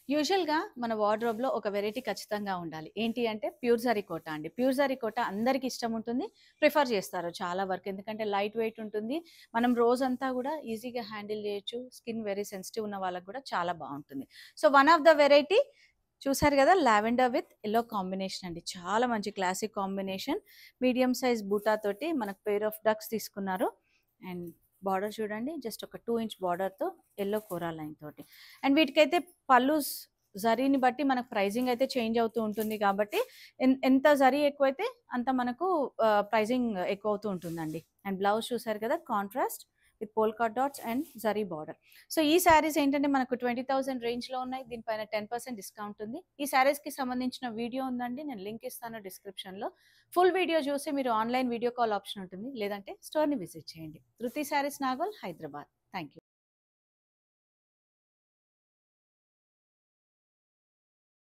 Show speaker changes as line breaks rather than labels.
యూజువల్‌గా మన వార్డ్‌రోబ్‌లో ఒక వెరైటీ ఖచ్చితంగా ఉండాలి. ఏంటి అంటే ప్యూర్ జరీ కోట అండి. ప్యూర్ జరీ కోట అందరికి ఇష్టం ఉంటుంది. ప్రిఫర్ చేస్తారు చాలా వరకు. ఎందుకంటే లైట్ వెయిట్ ఉంటుంది. మనం రోజంతా గూడా ఈజీగా హ్యాండిల్ చేయొచ్చు. స్కిన్ వెరీ సెన్సిటివ్ ఉన్న వాళ్ళకి గూడా చాలా బావుంటుంది. So, one of the variety చూసారు గదా! లావెండర్ విత్ యెల్లో కాంబినేషన్ అండి. చాలా మంచి క్లాసిక్ కాంబినేషన్. మీడియం సైజ్ బూటా తోటి మనకు పెయిర్ ఆఫ్ డక్స్ తీసుకున్నారు. అండ్ బార్డర్ చూడండి. జస్ట్ ఒక 2 ఇంచ్ బార్డర్‌తో యెల్లో కోరా లైన్ తోటి. అండ్ వీటికైతే పల్లూస్ జరీని బట్టి మనకు ప్రైజింగ్ అయితే చేంజ్ అవుతూ ఉంటుంది కాబట్టి ఎంత జరీ ఎక్కువైతే అంత మనకు ప్రైజింగ్ ఎక్కువ అవుతూ ఉంటుందండి. అండ్ బ్లౌజ్ చూసారు కదా contrast with polka dots and zari border. So ఈ శారీస్ ఏంటంటే మనకు 20,000 రేంజ్లో ఉన్నాయి. దీనిపైన 10% డిస్కౌంట్ ఉంది. ఈ శారీస్కి సంబంధించిన వీడియో ఉందండి, నేను లింక్ ఇస్తాను డిస్క్రిప్షన్లో. ఫుల్ వీడియో చూసి మీరు ఆన్లైన్ వీడియో కాల్ ఆప్షన్ ఉంటుంది, లేదంటే స్టోర్ని విజిట్ చేయండి. ధృతి శారీస్ నాగోల్, హైదరాబాద్. Thank you.